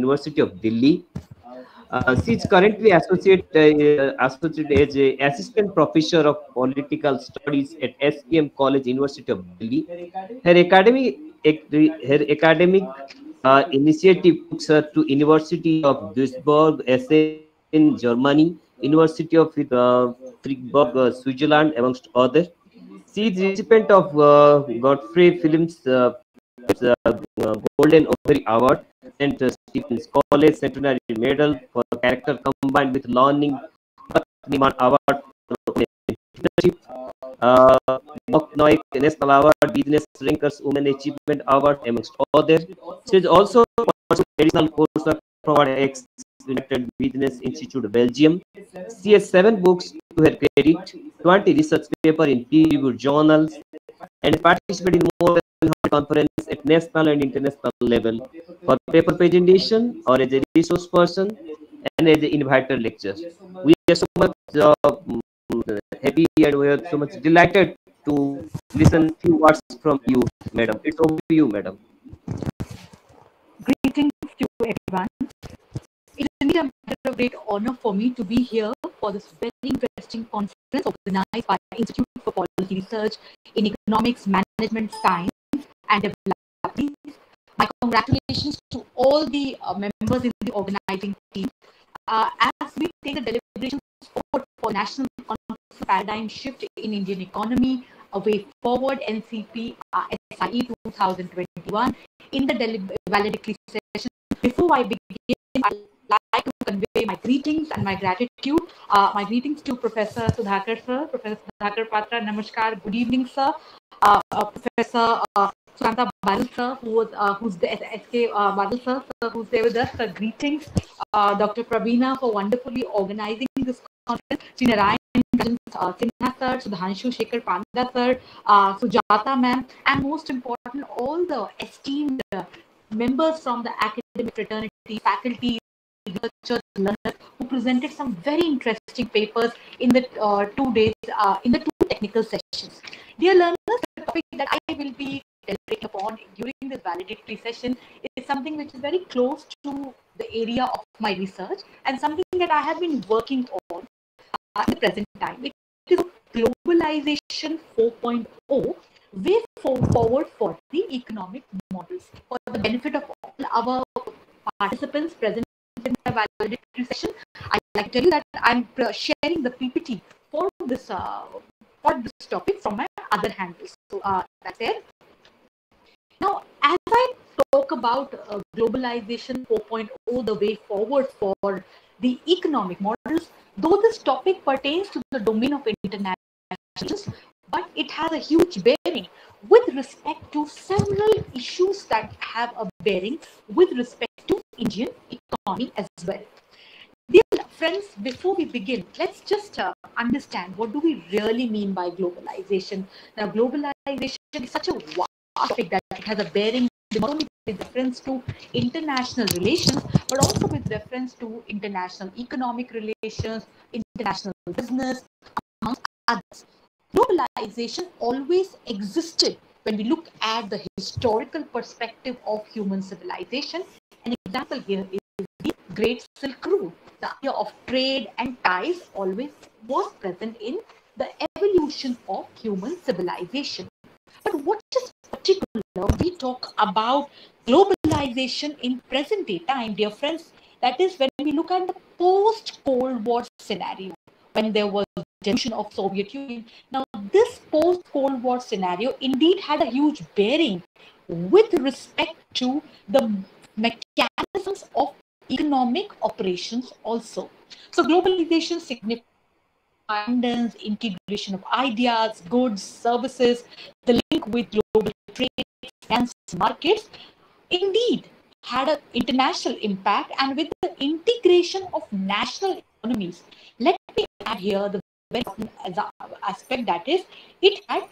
University of Delhi. She is currently associate as a assistant professor of political studies at SPM College, University of Delhi. Her academic initiative took her to University of Duisburg, Essen, Germany, University of Freiburg, Switzerland, amongst others. She is recipient of Godfrey Films Golden Ovary Award and Stevens College Centenary Medal for character combined with learning Niman Award for leadership, uh, Noik National Award, Business Rankers Women Achievement Award, amongst others. She is also pursued additional coursework from ex United Business Institute Belgium. She has 7 books to her credit, 20 research papers in peer-reviewed journals, and participated in more than 100 conferences at national and international level for paper presentation or as a resource person and as an invited lecture. We are so much happy and we are so much delighted to listen few words from you, madam. It's over to you, madam. Greetings to everyone. It is indeed a matter of great honor for me to be here for this very interesting conference organized by the Institute for Policy Research in Economics, Management, Science and Development. My congratulations to all the members in the organizing team. As we take the deliberations forward for national paradigm shift in Indian economy, a way forward, NCP SIE 2021, in the valedictory session. Before I begin, I'd like to convey my greetings and my gratitude. My greetings to Professor Sudhakar sir, Professor Sudhakar Patra, namaskar, good evening sir. Professor Sukanta Badal sir, who's the SK Badal sir, who's there with us. Greetings, Dr. Praveena, for wonderfully organizing this conference. Sri Narayan Sinha sir, Sudhanshu Shekhar Panda sir, Sujata ma'am, and most important, all the esteemed members from the academic fraternity, faculty, researchers, learners, who presented some very interesting papers in the 2 days, in the 2 technical sessions. Dear learners, the topic that I will be deliberating upon during this valedictory session is something which is very close to the area of my research and something that I have been working on at the present time. It is globalization 4.0, way forward for the economic models. For the benefit of all our participants present in the valedictory session, I'd like to tell you that I'm sharing the PPT for this topic from my other handles. So that's it. Now, as I talk about globalization 4.0, the way forward for the economic models, though this topic pertains to the domain of international relations, but it has a huge bearing with respect to several issues that have a bearing with respect to Indian economy as well. Dear friends, before we begin, let's just understand what do we really mean by globalization. Now, globalization is such a vast topic that it has a bearing not only with reference to international relations, but also with reference to international economic relations, international business, amongst others. Globalization always existed when we look at the historical perspective of human civilization. An example here is the Great Silk Route. The idea of trade and ties always was present in the evolution of human civilization. But what is particular when we talk about globalization in present day time, dear friends, that is when we look at the post-Cold War scenario, when there was dissolution of Soviet Union. Now, this post-Cold War scenario indeed had a huge bearing with respect to the mechanisms of economic operations also. So, globalization signifies abundance, integration of ideas, goods, services, the link with global trade, finance, markets, indeed had an international impact, and with the integration of national economies, let me add here the very important aspect, that is, it had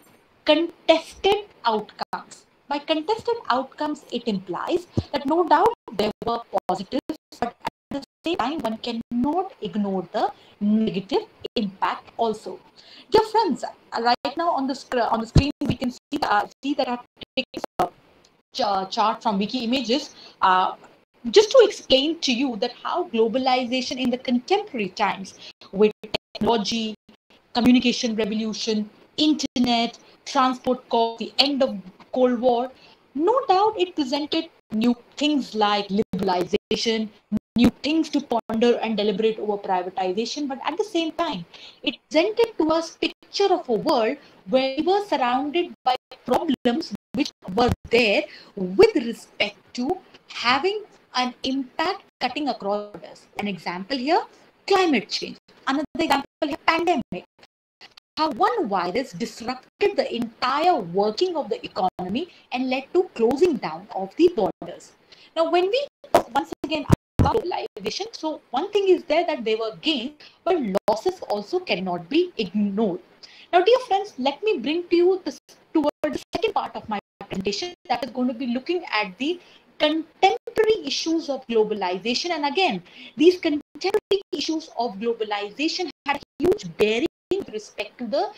contested outcomes. By contested outcomes, it implies that no doubt there were positives, but at the same time, one cannot ignore the negative impact also. Dear friends, right now on the screen we can see that I've taken a chart from Wiki Images. just to explain to you that how globalization in the contemporary times with technology, communication revolution, internet, transport cost, the end of Cold War, no doubt it presented new things like liberalization, new things to ponder and deliberate over privatization, but at the same time, it presented to us picture of a world where we were surrounded by problems which were there with respect to having an impact cutting across borders. An example here, climate change. Another example here, pandemic. How one virus disrupted the entire working of the economy and led to closing down of the borders. Now, when we once again about globalization, so one thing is there that there were gains, but losses also cannot be ignored. Now, dear friends, let me bring to you this toward the second part of my presentation, that is going to be looking at the contemporary issues of globalization. And again, these contemporary issues of globalization had a huge bearing with respect to the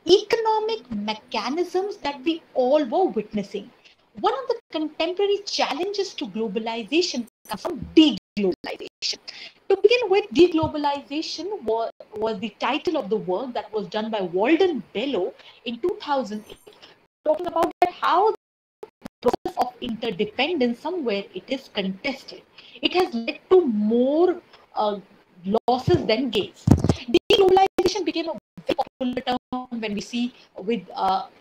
economic mechanisms that we all were witnessing. One of the contemporary challenges to globalization comes from deglobalization. To begin with, deglobalization was the title of the work that was done by Walden Bellow in 2008, talking about that how the process of interdependence somewhere it is contested. It has led to more losses than gains. Deglobalization became a very popular term when we see with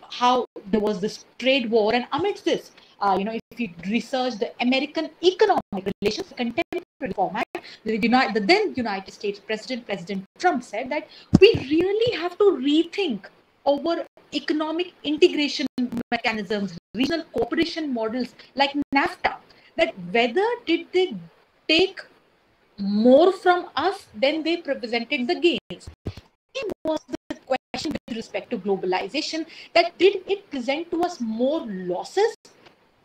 how there was this trade war, and amidst this, if you research the American economic relations contemporary format, the then United States President Trump said that we really have to rethink our economic integration mechanisms, regional cooperation models like NAFTA. That whether did they take more from us than they presented the gains? It was the question with respect to globalization, that did it present to us more losses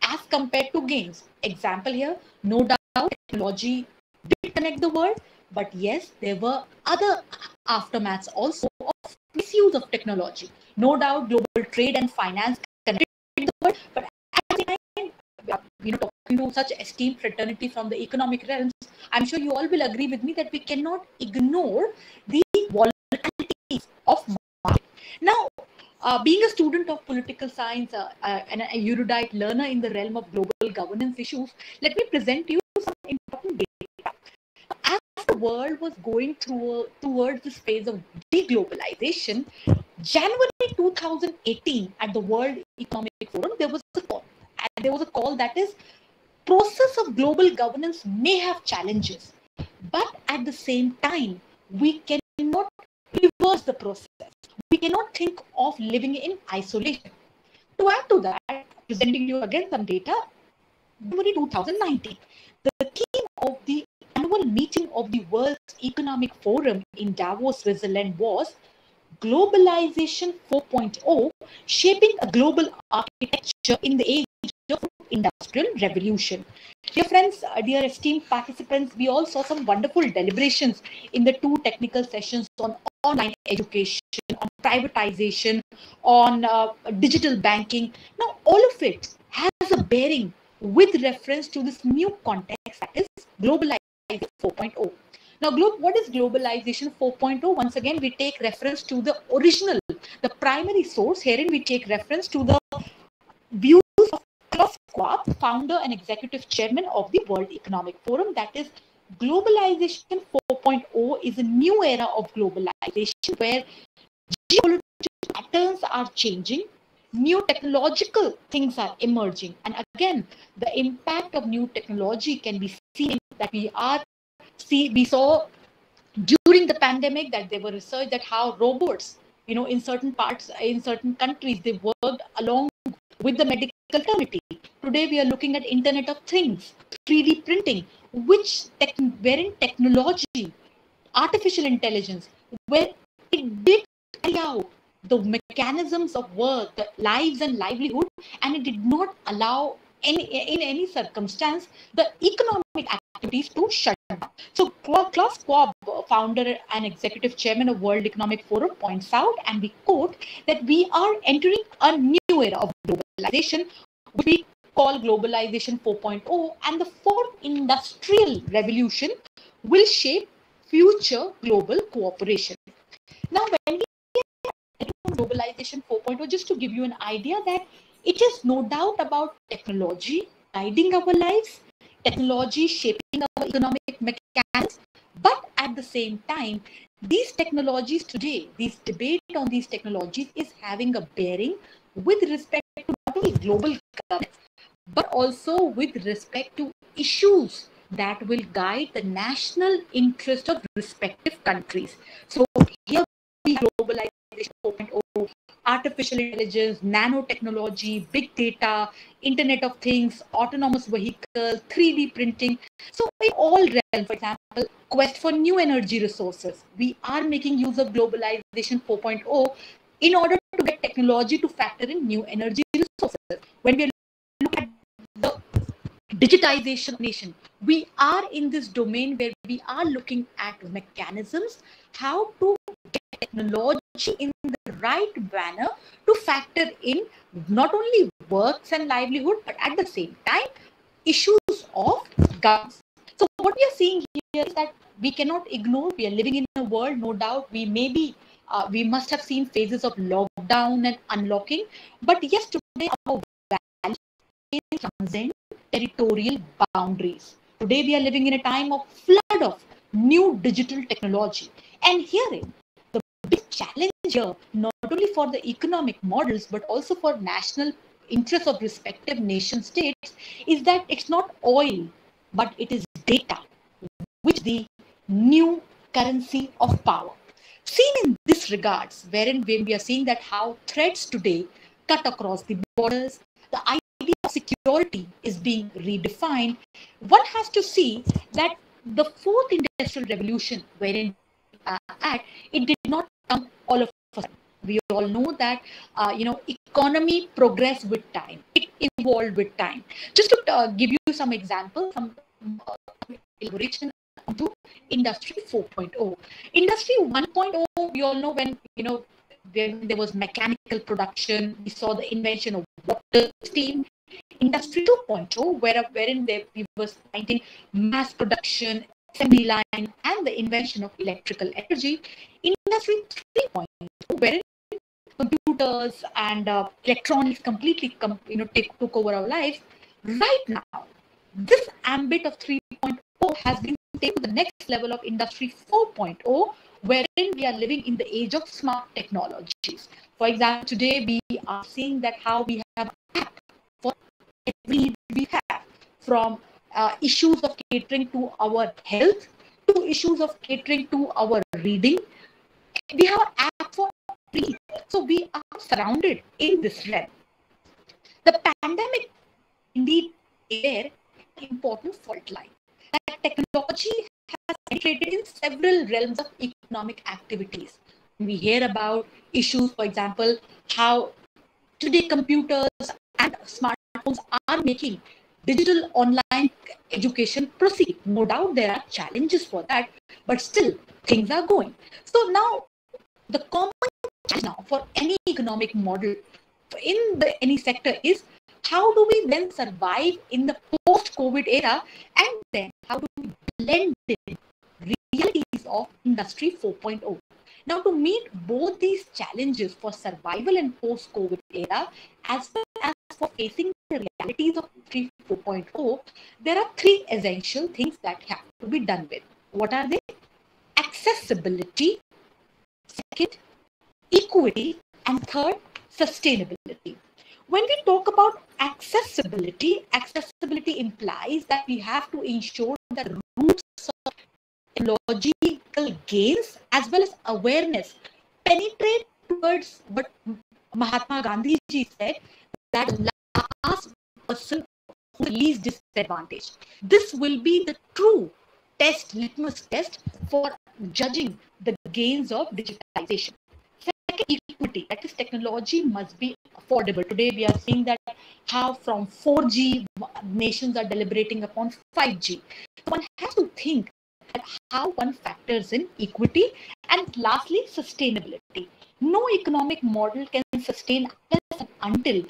as compared to gains? Example here, no doubt technology did connect the world, but yes, there were other aftermaths also of misuse of technology. No doubt global trade and finance connected the world, but at the same time, talking to such esteemed fraternity from the economic realms, I'm sure you all will agree with me that we cannot ignore the volatilities of market. Now, being a student of political science and a erudite learner in the realm of global governance issues, let me present to you some important data. As the world was going towards this phase of deglobalization, January 2018 at the World Economic Forum, there was a call. And there was a call that is, process of global governance may have challenges, but at the same time, we cannot reverse the process. We cannot think of living in isolation. To add to that, presenting you again some data, January 2019, the theme of the annual meeting of the World Economic Forum in Davos, Switzerland was Globalization 4.0, shaping a global architecture in the age of industrial revolution. Dear friends, dear esteemed participants, we all saw some wonderful deliberations in the two technical sessions on online education, on privatization, on digital banking. Now, all of it has a bearing with reference to this new context, that is globalization 4.0. Now, what is globalization 4.0? Once again, we take reference to the original, the primary source. Herein, we take reference to the views of Klaus Schwab, founder and executive chairman of the World Economic Forum. That is, globalization 4.0 is a new era of globalization where geopolitical patterns are changing, new technological things are emerging. And again, the impact of new technology can be seen that we saw during the pandemic, that there were research that how robots, in certain parts, in certain countries, they worked along with the medical community. Today, we are looking at Internet of Things, 3D printing, wherein technology, artificial intelligence, where it did carry out the mechanisms of work, the lives and livelihood, and it did not allow in any circumstance the economic activities to shut down. So Klaus Schwab, founder and executive chairman of World Economic Forum, points out, and we quote, that we are entering a new era of globalization, which we called globalization 4.0, and the fourth industrial revolution will shape future global cooperation. Now, when we get to globalization 4.0, just to give you an idea that it is no doubt about technology guiding our lives, technology shaping our economic mechanics, but at the same time, these technologies today, this debate on these technologies is having a bearing with respect to not only global governance, but also with respect to issues that will guide the national interest of respective countries. So here we have globalization 4.0, artificial intelligence, nanotechnology, big data, Internet of Things, autonomous vehicle, 3D printing. So in all realms, for example, quest for new energy resources, we are making use of globalization 4.0 in order to get technology to factor in new energy resources. When we look at the digitization nation, we are in this domain where we are looking at mechanisms how to get technology in the right manner to factor in not only works and livelihood, but at the same time issues of governance. So what we are seeing here is that we cannot ignore, we are living in a world, no doubt we may be we must have seen phases of lockdown and unlocking, but yes, today our values transcend territorial boundaries. Today we are living in a time of flood of new digital technology. And herein, the big challenge here, not only for the economic models, but also for national interests of respective nation states, is that it's not oil, but it is data, which is the new currency of power. Seen in this regards, wherein when we are seeing that how threats today cut across the borders, the idea of security is being redefined, one has to see that the fourth industrial revolution, wherein it did not come all of a sudden. We all know that economy progressed with time. It evolved with time. Just to give you some examples, some elaboration onto Industry 4.0. Industry 1.0, we all know when there was mechanical production, we saw the invention of water, steam. Industry 2.0, wherein we were finding mass production, assembly line, and the invention of electrical energy. Industry 3.0, wherein computers and electronics completely took over our lives. Right now, this ambit of 3.0 has been taken to the next level of Industry 4.0, wherein we are living in the age of smart technologies. For example, today we are seeing that how we have an app for every need we have, from issues of catering to our health to issues of catering to our reading. We have an app for free. So we are surrounded in this realm. The pandemic indeed is an important fault line. That technology has penetrated in several realms of economic activities. We hear about issues, for example, how today computers and smartphones are making digital online education proceed. No doubt there are challenges for that, but still things are going. So now the common challenge now for any economic model in any sector is how do we then survive in the post-COVID era, and then how do we blend in realities of Industry 4.0. Now, to meet both these challenges for survival in post-COVID era, as well as for facing the realities of Industry 4.0, there are three essential things that have to be done with. What are they? Accessibility, second, equity, and third, sustainability. When we talk about accessibility implies that we have to ensure that roots of technological gains as well as awareness penetrate towards what Mahatma Gandhi ji said, that the last person who is least disadvantaged. This will be the true litmus test for judging the gains of digitization. Second, equity, that is, technology must be affordable. Today we are seeing that how from 4G nations are deliberating upon 5G. One has to think at how one factors in equity, and lastly, sustainability. No economic model can sustain unless and until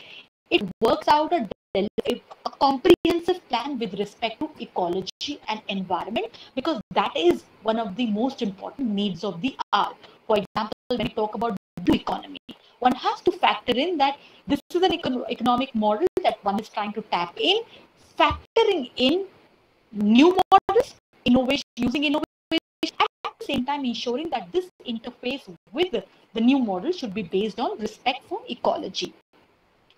it works out a a comprehensive plan with respect to ecology and environment, because that is one of the most important needs of the hour. For example, when we talk about blue economy, one has to factor in that this is an economic model that one is trying to tap in, factoring in new models, innovation, using innovation, and at the same time ensuring that this interface with the new model should be based on respect for ecology.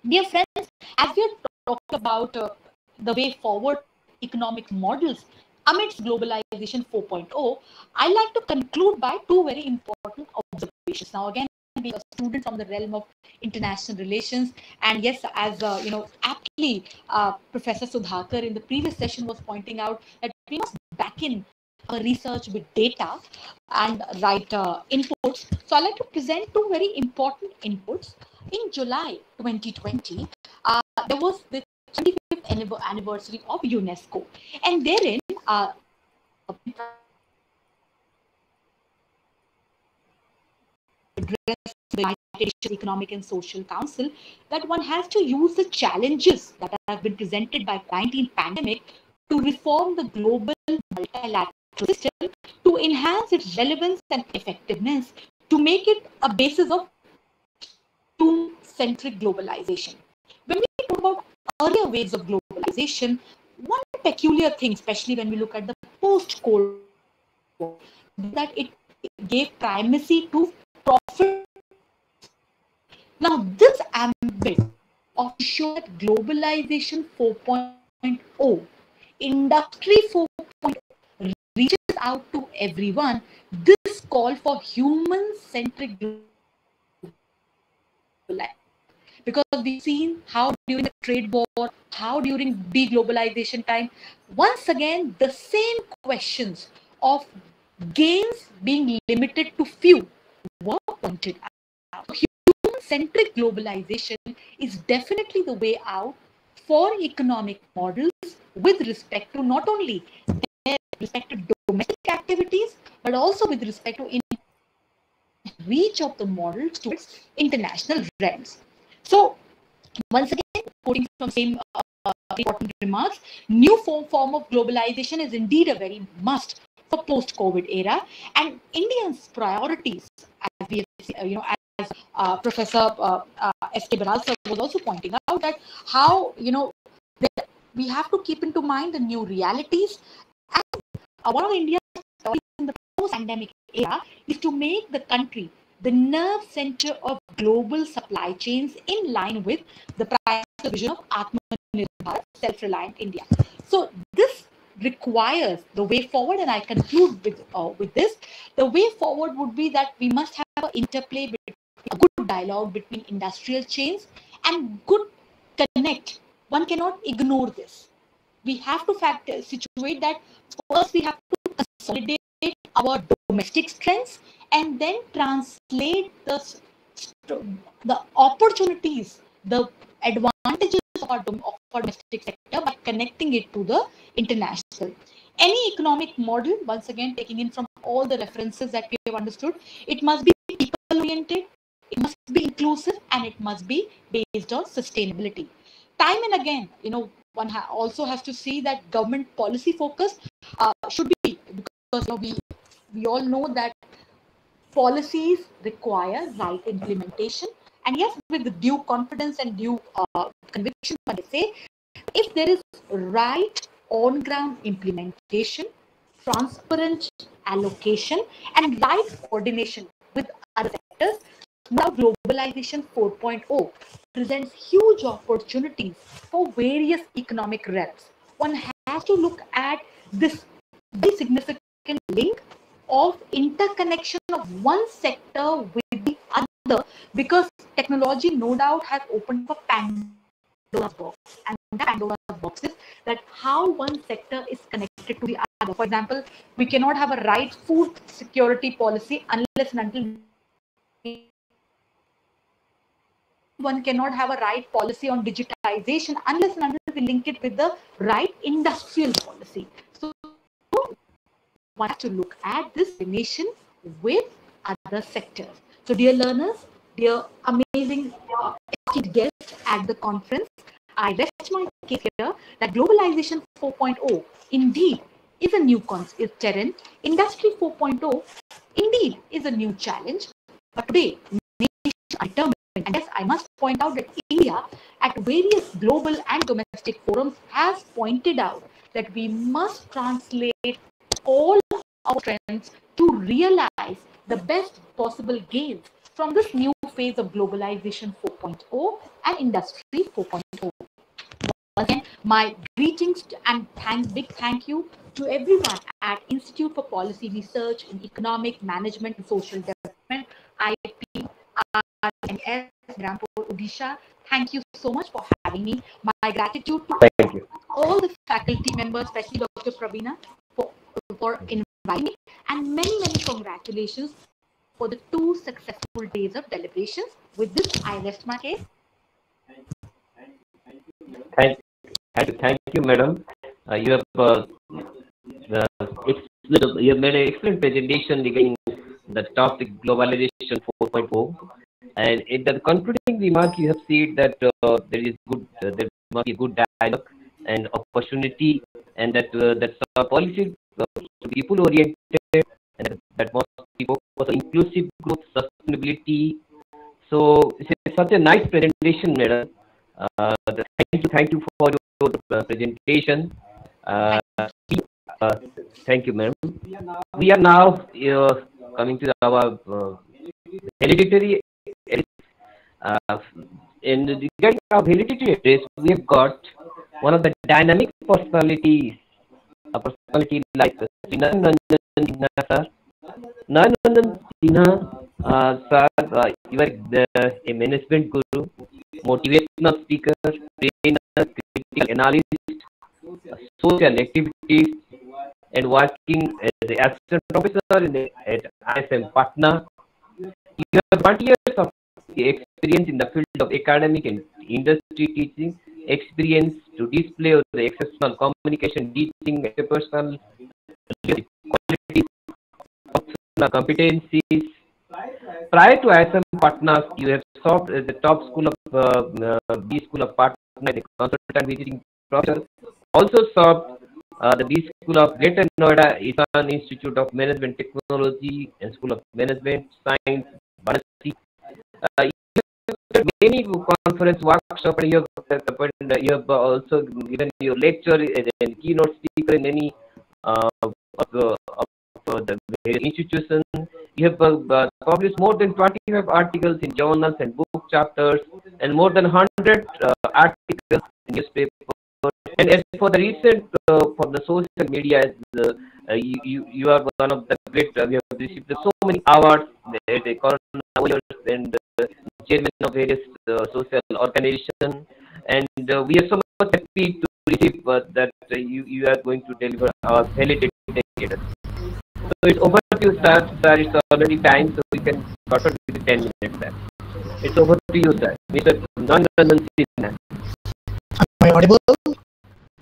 Dear friends, as we are talking about the way forward economic models amidst globalization 4.0, I like to conclude by two very important observations. Now, again, being a student from the realm of international relations, and yes, as aptly Professor Sudhakar in the previous session was pointing out, that we must back in research with data and right inputs. So, I'd like to present two very important inputs. In July 2020, there was the 25th anniversary of UNESCO, and therein address the United Nations Economic and Social Council that one has to use the challenges that have been presented by COVID-19 pandemic to reform the global multilateral system, to enhance its relevance and effectiveness, to make it a basis of human-centric globalization. When we talk about earlier waves of globalization, one peculiar thing, especially when we look at the post-Cold War, that it gave primacy to profit. Now, this ambit of sure globalization 4.0, industry 4.0 reaches out to everyone, this call for human-centric because we've seen how during the trade war, how during deglobalization time, once again, the same questions of gains being limited to few were pointed out. Human-centric globalization is definitely the way out for economic models with respect to not only their respective domestic activities, but also with respect to reach of the models towards international realms. So, once again, quoting from same important remarks, new form of globalization is indeed a very must for post-COVID era, and India's priorities, as we have, as Professor S.K. Baral sir was also pointing out, that how that we have to keep into mind the new realities, and one of India's priorities in the post-pandemic era is to make the country the nerve center of global supply chains in line with the vision of Atmanirbhar, self-reliant India. So this requires the way forward, and I conclude with this. The way forward would be that we must have an interplay, a good dialogue between industrial chains and good connect. One cannot ignore this. We have to situate that first we have to consolidate our domestic strengths and then translate the opportunities, the advantages of our domestic sector by connecting it to the international. Any economic model, once again taking in from all the references that we have understood, it must be people oriented, it must be inclusive, and it must be based on sustainability. Time and again, one also has to see that government policy focus should be, because we all know that policies require right implementation, and yes, with the due confidence and due conviction, I say, if there is right on ground implementation, transparent allocation, and right coordination with other sectors, now globalization 4.0 presents huge opportunities for various economic realms. One has to look at this very significant link of interconnection of one sector with the other, because technology no doubt has opened up a Pandora's box, and that Pandora's box is that how one sector is connected to the other. For example, we cannot have a right food security policy unless and until one cannot have a right policy on digitization unless and until we link it with the right industrial policy. So one has to look at this relation with other sectors. So dear learners, dear amazing esteemed guests at the conference, I rest my case here that globalization 4.0 indeed is a new terrain. Industry 4.0 indeed is a new challenge. But today, nations are determined, and yes, I must point out that India, at various global and domestic forums, has pointed out that we must translate all our strengths to realize the best possible gains from this new phase of globalization 4.0 and industry 4.0. Again, my greetings and big thank you to everyone at Institute for Policy Research in Economic Management and Social Development, IPRNS, Rampur, Odisha. Thank you so much for having me. My gratitude to all the faculty members, especially Dr. Praveena, for inviting me, and many congratulations for the 2 successful days of deliberations. With this, I rest my case. Thank you, madam. You have made an excellent presentation regarding the topic globalization 4.0. And in the concluding remark, you have said that there must be a good dialogue and opportunity, and that policy people oriented, and that must be focused on inclusive growth, sustainability. So it's such a nice presentation, madam. Thank you for your presentation. Thank you, ma'am. We are now coming to our hereditary. In regarding our hereditary address, we have got one of the dynamic personalities, a personality like Nandan Sinha, sir. Nandan Sinha, sir, you are a management guru, motivational speaker, trainer, critical analyst, social activities, and working as an assistant professor at ISM Patna. You have 20 years of experience in the field of academic and industry teaching, experience to display the exceptional communication, teaching, interpersonal qualities, competencies. Prior to ISM Patna, you have served as the top school of B School of Patna, the consultant visiting professor. Also served the B School of Greater Noida, Isan Institute of Management Technology and School of Management Science, Varanasi. Many conference workshops, and you have also given your lecture and keynote speaker in many of the various institutions. You have published more than 25 articles in journals and book chapters, and more than 100 articles in newspapers. And as for the recent, for the social media, you are one of the great. We have received so many awards, the Corona Warriors and chairman of various social organizations, and we are so much happy to receive that you are going to deliver our validated. So it's over to you, sir. Sir, it's already time, so we can cut it within 10 minutes, sir. It's over to you, sir. Mr. Nandan Sinha. Am I audible?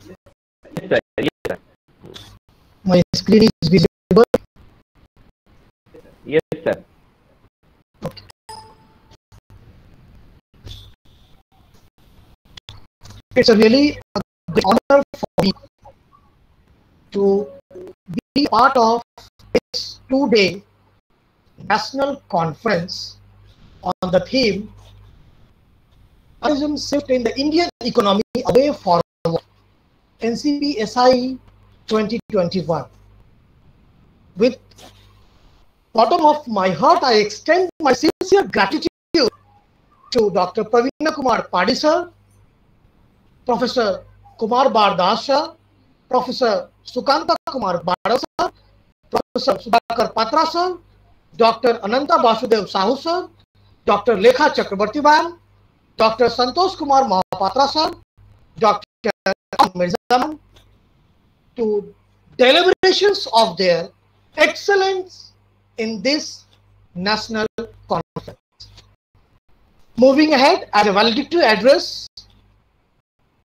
Yes, sir. Yes, sir. My screen is visible? Yes, sir. Okay. It's a really a great honor for me to be part of this 2-day national conference on the theme Tourism Shift in the Indian Economy Away Forward, NCP-SI 2021. With bottom of my heart, I extend my sincere gratitude to Dr. Praveena Kumar Padi sir, Professor Kumar Bardasha, Professor Sukanta Kumar Badav sir, Professor Sudhakar Patra sir, Dr. Ananta Basudev Sahu sir, Dr. Lekha Chakrabarti ma'am, Dr. Santosh Kumar Mahapatra sir, Dr. Mirzaman, to deliberations of their excellence in this national conference. Moving ahead, as a valedictory address,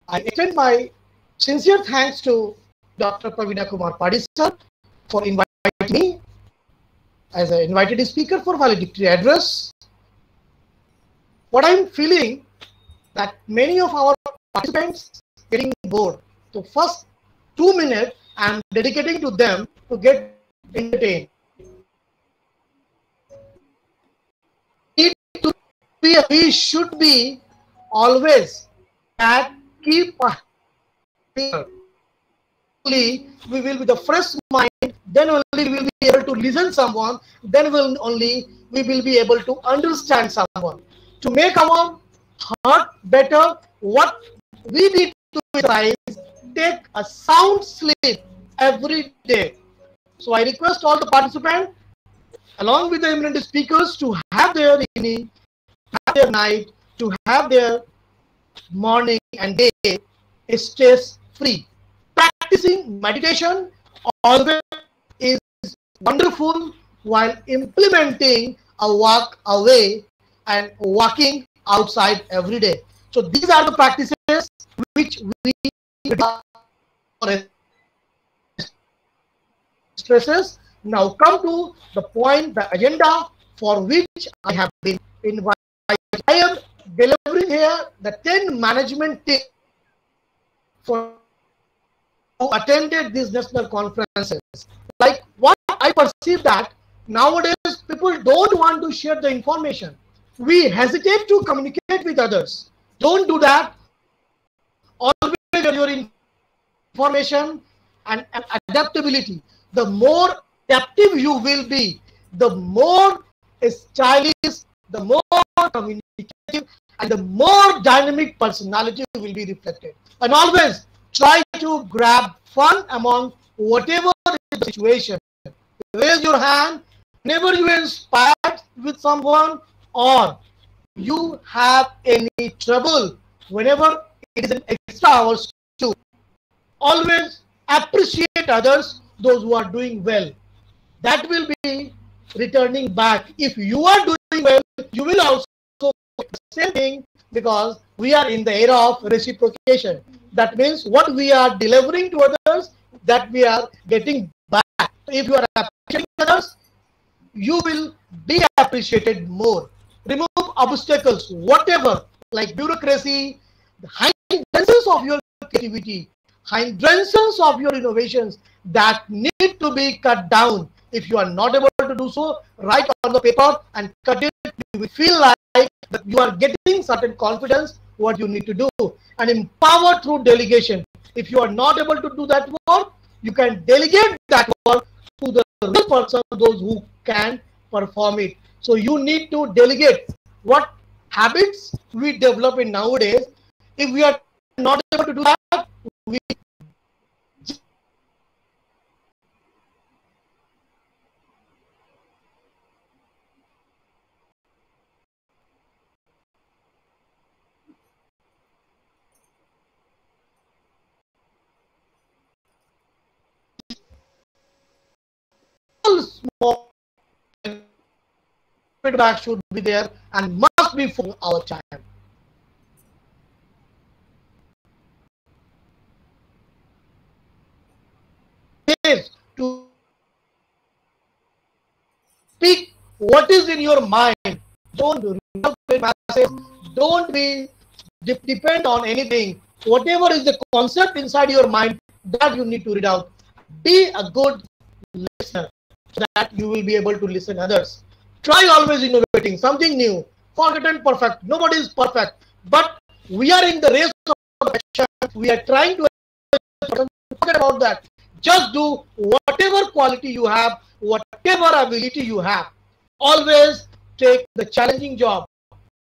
I extend my sincere thanks to Dr. Praveena Kumar Padi sir for inviting me as an invited speaker for valedictory address. What I'm feeling that many of our participants getting bored. So first 2 minutes I am dedicating to them to get entertained. We should be always at keep only we will be the fresh mind, then only we will be able to listen someone, then only we will be able to understand someone. To make our heart better, what we need to try is take a sound sleep every day. So I request all the participants along with the eminent speakers to have their evening, have their night, to have their morning and day stress free. Practicing meditation always is wonderful while implementing a walk away and walking outside every day. So these are the practices which we do stresses. Now come to the point, the agenda for which I have been invited. I am delivering here the 10 management tips for who attended these national conferences. Like what I perceive that nowadays people don't want to share the information. We hesitate to communicate with others. Don't do that. Always your information and adaptability. The more adaptive you will be, the more stylish, the more communicative, and the more dynamic personality will be reflected. And always try to grab fun among whatever is the situation. Raise your hand whenever you are inspired with someone or you have any trouble, whenever it is an extra hours too. Always appreciate others, those who are doing well. That will be returning back. If you are doing well, you will also do the same thing, because we are in the era of reciprocation. That means what we are delivering to others, that we are getting back. If you are appreciating others, you will be appreciated more. Remove obstacles, whatever, like bureaucracy, the hindrances of your creativity, hindrances of your innovations that need to be cut down. If you are not able to do so, write on the paper and cut it. You will feel like that you are getting certain confidence what you need to do, and empower through delegation. If you are not able to do that work, you can delegate that work to the real person, those who can perform it. So you need to delegate. What habits we develop in nowadays, if we are not able to do that, we small feedback should be there and must be for our time. To speak what is in your mind. Don't be depend on anything. Whatever is the concept inside your mind, that you need to read out. Be a good listener, so that you will be able to listen others. Try always innovating something new. Forgotten perfect. Nobody is perfect, but we are in the race of perfection. We are trying to forget about that. Just do whatever quality you have, whatever ability you have. Always take the challenging job.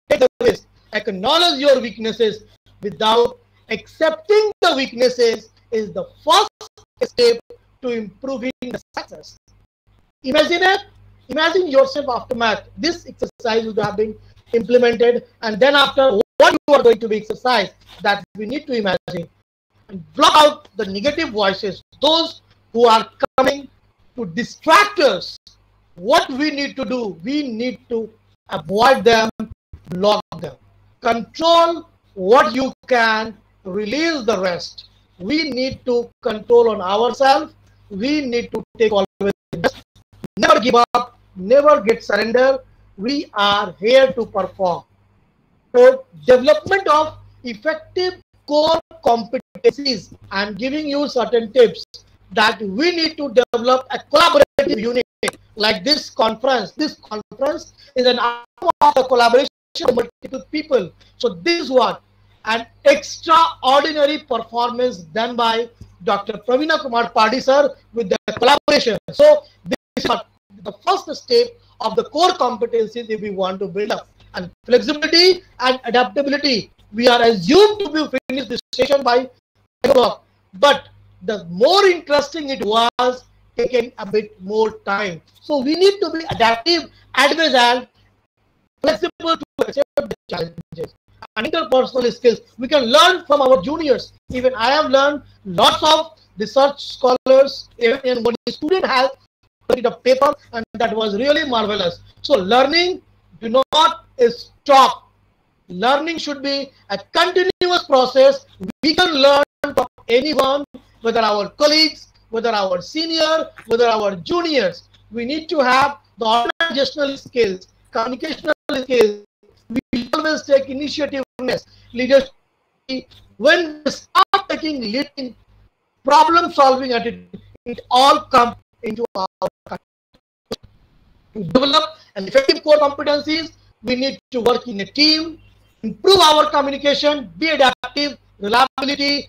Take the risk. Acknowledge your weaknesses. Without accepting the weaknesses is the first step to improving the success. Imagine it. Imagine yourself after math. This exercise would have been implemented, and then after, what you are going to be exercised, that we need to imagine. And block out the negative voices, those who are coming to distract us. What we need to do, we need to avoid them, block them. Control what you can, release the rest. We need to control on ourselves. We need to take always the best. Never give up, never get surrender. We are here to perform. So development of effective core competencies. I'm giving you certain tips that we need to develop a collaborative unit like this conference. This conference is an outcome of the collaboration of multiple people. So this is what an extraordinary performance done by Dr. Pravina Kumar Padi sir with the collaboration. So this is the first step of the core competencies if we want to build up. And flexibility and adaptability. We are assumed to be finished this session by 5 o'clock, but the more interesting it was taking a bit more time. So we need to be adaptive, adverse, and flexible to accept the challenges. And interpersonal skills, we can learn from our juniors. Even I have learned lots of research scholars, even when a student has a paper, and that was really marvelous. So learning do not stop. Learning should be a continuous process. We can learn from anyone, whether our colleagues, whether our senior, whether our juniors. We need to have the organizational skills, communicational skills. We always take initiativeness, leadership. When we start taking leading, problem-solving attitude, it all comes into our country. To develop an effective core competencies, we need to work in a team, improve our communication, be adaptive, reliability,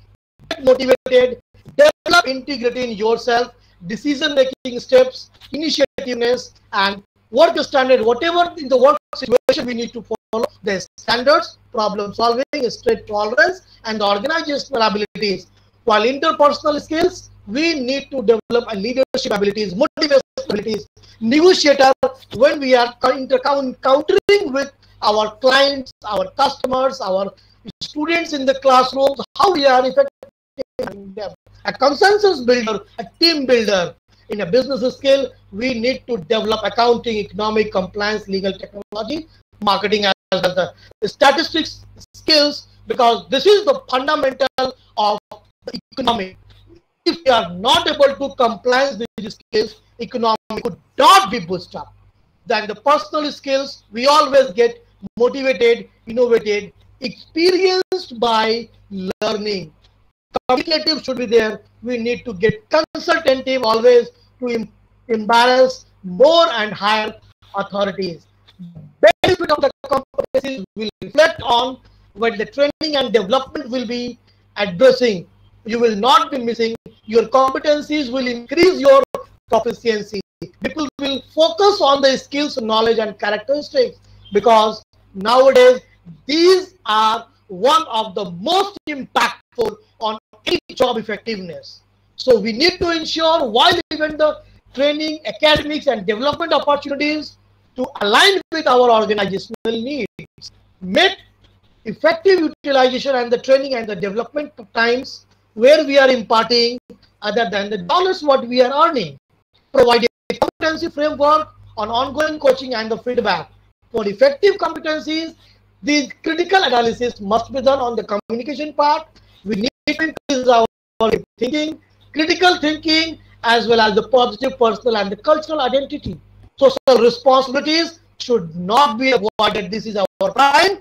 get motivated, develop integrity in yourself, decision-making steps, initiativeness, and work standard. Whatever in the work situation, we need to follow the standards, problem solving, stress tolerance, and the organizational abilities. While interpersonal skills, we need to develop a leadership abilities, motivation abilities, negotiator when we are encountering with our clients, our customers, our students in the classrooms, how we are effective. A consensus builder, a team builder. In a business skill, we need to develop accounting, economic, compliance, legal, technology, marketing, as well as the statistics skills, because this is the fundamental of the economy. If we are not able to comply with these skills, economy could not be boosted up. Then the personal skills, we always get motivated, innovated, experienced by learning. Communicative should be there. We need to get consultative always to embarrass more and higher authorities. The benefit of the competencies will reflect on what the training and development will be addressing. You will not be missing. Your competencies will increase your proficiency. People will focus on the skills, knowledge, and characteristics, because nowadays these are one of the most impactful on any job effectiveness. So we need to ensure, while even the training, academics, and development opportunities, to align with our organizational needs. Make effective utilization and the training and the development times where we are imparting other than the dollars what we are earning. Provide a competency framework on ongoing coaching and the feedback. For effective competencies, the critical analysis must be done on the communication part. We need to increase our thinking, critical thinking, as well as the positive personal and the cultural identity. Social responsibilities should not be avoided. This is our prime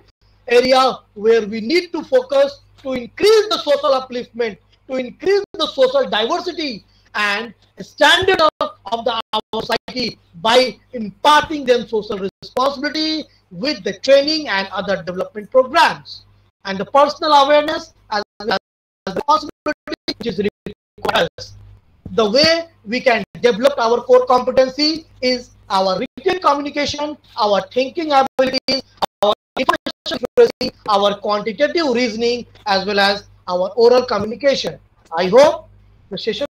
area where we need to focus to increase the social upliftment, to increase the social diversity and standard of our society by imparting them social responsibility with the training and other development programs. And the personal awareness as well as the responsibility which is required. The way we can develop our core competency is our written communication, our thinking abilities, our information literacy, our quantitative reasoning, as well as our oral communication. I hope the session